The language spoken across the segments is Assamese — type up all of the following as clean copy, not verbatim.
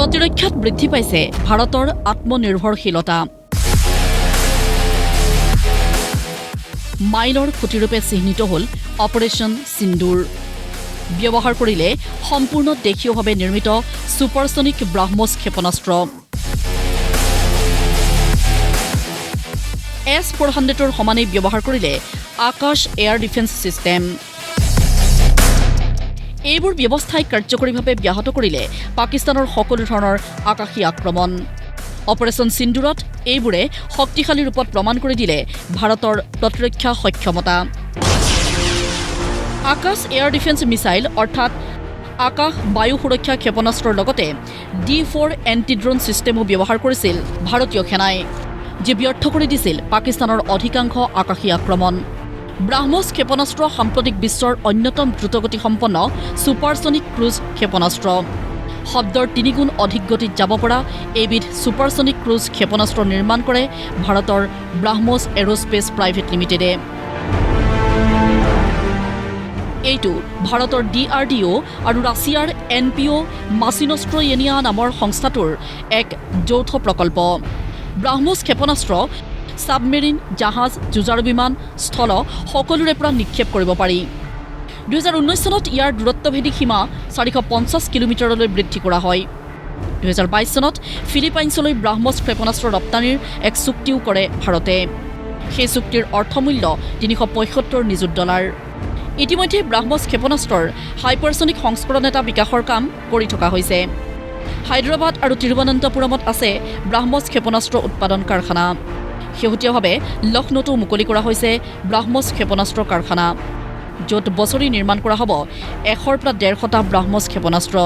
প্ৰতিৰক্ষাত বৃদ্ধি পাইছে ভাৰতৰ আত্মনিৰ্ভৰশীলতা। মাইলৰ খুঁটিৰূপে চিহ্নিত হ'ল অপাৰেশ্যন সিন্দুৰ। ব্যৱহাৰ কৰিলে সম্পূৰ্ণ দেশীয়ভাৱে নিৰ্মিত ছুপাৰছনিক ব্ৰাহ্মছ ক্ষেপণাস্ত্ৰ। S-400ৰ সমানেই ব্যৱহাৰ কৰিলে আকাশ এয়াৰ ডিফেন্স ছিষ্টেম। এইবোৰ ব্যৱস্থাই কাৰ্যকৰীভাৱে ব্যাহত কৰিলে পাকিস্তানৰ সকলো ধৰণৰ আকাশী আক্ৰমণ। অপাৰেশ্যন সিন্দুৰত এইবোৰে শক্তিশালী ৰূপত প্ৰমাণ কৰি দিলে ভাৰতৰ প্ৰতিৰক্ষা সক্ষমতা। আকাশ এয়াৰ ডিফেন্স মিছাইল অৰ্থাৎ আকাশ বায়ু সুৰক্ষা ক্ষেপণাস্ত্ৰৰ লগতে D4 এণ্টি ড্ৰোন ছিষ্টেমো ব্যৱহাৰ কৰিছিল ভাৰতীয় সেনাই, যি ব্যৰ্থ কৰি দিছিল পাকিস্তানৰ অধিকাংশ আকাশী আক্ৰমণ। ব্ৰাহ্মছ ক্ষেপণাস্ত্ৰ সাম্প্ৰতিক বিশ্বৰ অন্যতম দ্ৰুতগতিসম্পন্ন ছুপাৰছনিক ক্ৰুজ ক্ষেপণাস্ত্ৰ। শব্দৰ 3 গুণ অধিক গতিত যাব পৰা এইবিধ ছুপাৰছনিক ক্ৰুজ ক্ষেপণাস্ত্ৰ নিৰ্মাণ কৰে ভাৰতৰ ব্ৰাহ্মছ এৰোস্পেচ প্ৰাইভেট লিমিটেডে। এইটো ভাৰতৰ DRDO আৰু ৰাছিয়াৰ NPO মাচিনস্ট্ৰয়েনিয়া নামৰ সংস্থাটোৰ এক যৌথ প্ৰকল্প। ব্ৰাহ্মছ ক্ষেপণাস্ত্ৰ সাবমেৰিন, জাহাজ, যুঁজাৰু বিমান, স্থল সকলোৰে পৰা নিক্ষেপ কৰিব পাৰি। 2019 চনত ইয়াৰ দূৰত্বভেদী সীমা 450 কিলোমিটাৰলৈ বৃদ্ধি কৰা হয়। 2022 চনত ফিলিপাইনছলৈ ব্ৰাহ্মছ ক্ষেপণাস্ত্ৰ ৰপ্তানিৰ এক চুক্তিও কৰে ভাৰতে। সেই চুক্তিৰ অৰ্থমূল্য $375 নিযুত। ইতিমধ্যে ব্ৰাহ্মছ ক্ষেপণাস্ত্ৰৰ হাইপাৰছনিক সংস্কৰণ এটা বিকাশৰ কাম কৰি থকা হৈছে। হায়দৰাবাদ আৰু তিৰুৱনন্তপুৰমত আছে ব্ৰাহ্মছ ক্ষেপণাস্ত্ৰ উৎপাদন কাৰখানা। শেহতীয়াভাৱে লক্ষ্ণৌতো মুকলি কৰা হৈছে ব্ৰাহ্মছ ক্ষেপণাস্ত্ৰ কাৰখানা, য'ত বছৰি নিৰ্মাণ কৰা হ'ব 100 পৰা 150টা ব্ৰাহ্মছ ক্ষেপণাস্ত্ৰ।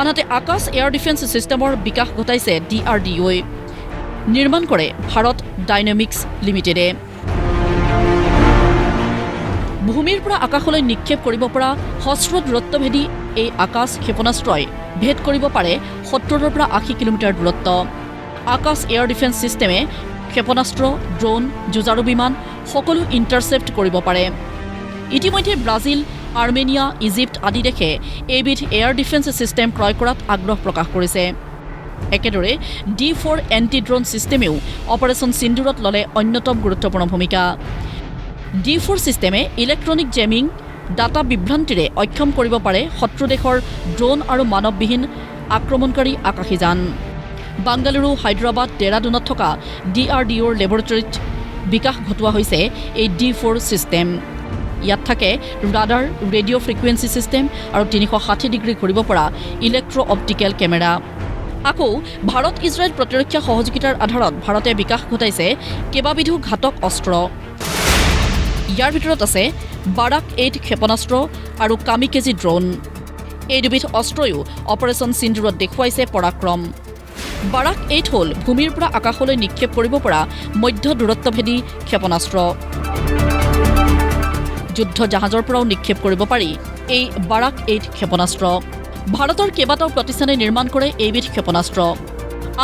আনহাতে আকাশ এয়াৰ ডিফেন্স ছিষ্টেমৰ বিকাশ ঘটাইছে DRDOই। নিৰ্মাণ কৰে ভাৰত ডাইনামিক্স লিমিটেডে। ভূমিৰ পৰা আকাশলৈ নিক্ষেপ কৰিব পৰা হ্ৰস্ব দূৰত্বভেদী এই আকাশ ক্ষেপণাস্ত্ৰই ভেদ কৰিব পাৰে 70 পৰা 80 কিলোমিটাৰ দূৰত্ব। আকাশ এয়াৰ ডিফেন্স ছিষ্টেমে ক্ষেপণাস্ত্ৰ, ড্ৰোন, যুঁজাৰু বিমান সকলো ইণ্টাৰচেপ্ট কৰিব পাৰে। ইতিমধ্যে ব্ৰাজিল, আৰ্মেনিয়া, ইজিপ্ত আদি দেশে এইবিধ এয়াৰ ডিফেন্স ছিষ্টেম ক্ৰয় কৰাত আগ্ৰহ প্ৰকাশ কৰিছে। একেদৰে D4 এণ্টি ড্ৰোন ছিষ্টেমেও অপাৰেশ্যন সিন্দুৰত ল'লে অন্যতম গুৰুত্বপূৰ্ণ ভূমিকা। D4 ছিষ্টেমে ইলেক্ট্ৰনিক জেমিং, ডাটা বিভ্ৰান্তিৰে অক্ষম কৰিব পাৰে শত্ৰু দেশৰ ড্ৰোন আৰু মানৱবিহীন আক্ৰমণকাৰী আকাশীযান। বাংগালুৰু, হায়দৰাবাদ, ডেৰাডুনত থকা DRDOৰ লেবৰেটৰীত বিকাশ ঘটোৱা হৈছে এই D4 ছিষ্টেম। ইয়াত থাকে ৰাডাৰ, ৰেডিঅ' ফ্ৰিকুৱেঞ্চি ছিষ্টেম আৰু 360 ডিগ্ৰী ঘূৰিব পৰা ইলেক্ট্ৰ অপটিকেল কেমেৰা। আকৌ ভাৰত ইজৰাইল প্ৰতিৰক্ষা সহযোগিতাৰ আধাৰত ভাৰতে বিকাশ ঘটাইছে কেইবাবিধো ঘাতক অস্ত্ৰ। ইয়াৰ ভিতৰত আছে বাৰাক-8 ক্ষেপণাস্ত্ৰ আৰু কামিকেজি ড্ৰোন। এই দুবিধ অস্ত্ৰয়ো অপাৰেশ্যন সিন্দুৰত দেখুৱাইছে পৰাক্ৰম। বাৰাক-8 হ'ল ভূমিৰ পৰা আকাশলৈ নিক্ষেপ কৰিব পৰা মধ্য দূৰত্বভেদী ক্ষেপণাস্ত্ৰ। যুদ্ধ জাহাজৰ পৰাও নিক্ষেপ কৰিব পাৰি এই বাৰাক-8 ক্ষেপণাস্ত্ৰ। ভাৰতৰ কেইবাটাও প্ৰতিষ্ঠানে নিৰ্মাণ কৰে এইবিধ ক্ষেপণাস্ত্ৰ।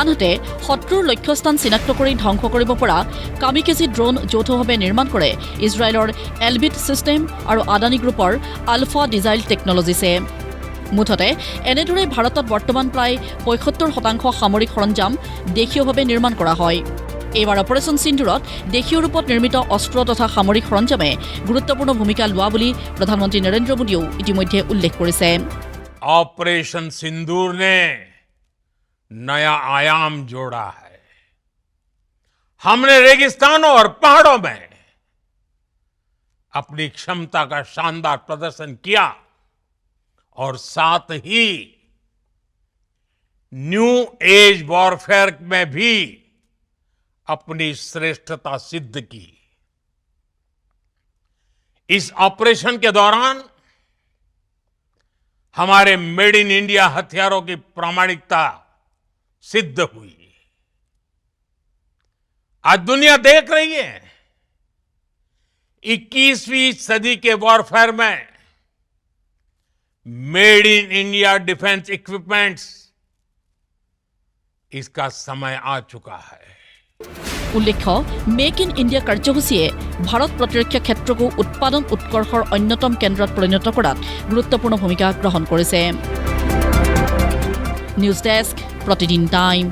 আনহাতে শত্ৰুৰ লক্ষ্যস্থান চিনাক্ত কৰি ধ্বংস কৰিব পৰা কামিকেজি ড্ৰোন যৌথভাৱে নিৰ্মাণ কৰে ইজৰাইলৰ এলবিট ছিষ্টেম আৰু আদানী গ্ৰুপৰ আলফা ডিজাইল টেকনলজিছে। মুঠতে এনেদৰে ভাৰতত বৰ্তমান প্ৰায় 75% সামৰিক সৰঞ্জাম দেশীয়ভাৱে নিৰ্মাণ কৰা হয়। এইবাৰ অপাৰেশ্যন সিন্দুৰত দেশীয় ৰূপত নিৰ্মিত অস্ত্ৰ তথা সামৰিক সৰঞ্জামে গুৰুত্বপূৰ্ণ ভূমিকা লোৱা বুলি প্ৰধানমন্ত্ৰী নৰেন্দ্ৰ মোদীয়েও ইতিমধ্যে উল্লেখ কৰিছে। ऑपरेशन सिंदूर ने नया आयाम जोड़ा है। हमने रेगिस्तानों और पहाड़ों में अपनी क्षमता का शानदार प्रदर्शन किया और साथ ही न्यू एज वॉरफेयर में भी अपनी श्रेष्ठता सिद्ध की। इस ऑपरेशन के दौरान हमारे मेड इन इंडिया हथियारों की प्रामाणिकता सिद्ध हुई। आज दुनिया देख रही है 21वीं सदी के वॉरफेयर में made in India defence equipments, इसका समय आ चुका है। উল্লেখ্য, মেক ইন ইণ্ডিয়া কাৰ্যসূচীয়ে ভাৰত প্ৰতিৰক্ষা ক্ষেত্ৰকো উৎপাদন উৎকৰ্ষৰ অন্যতম কেন্দ্ৰত পৰিণত কৰাত গুৰুত্বপূৰ্ণ ভূমিকা গ্ৰহণ কৰিছে। News desk. প্ৰতিদিন টাইম।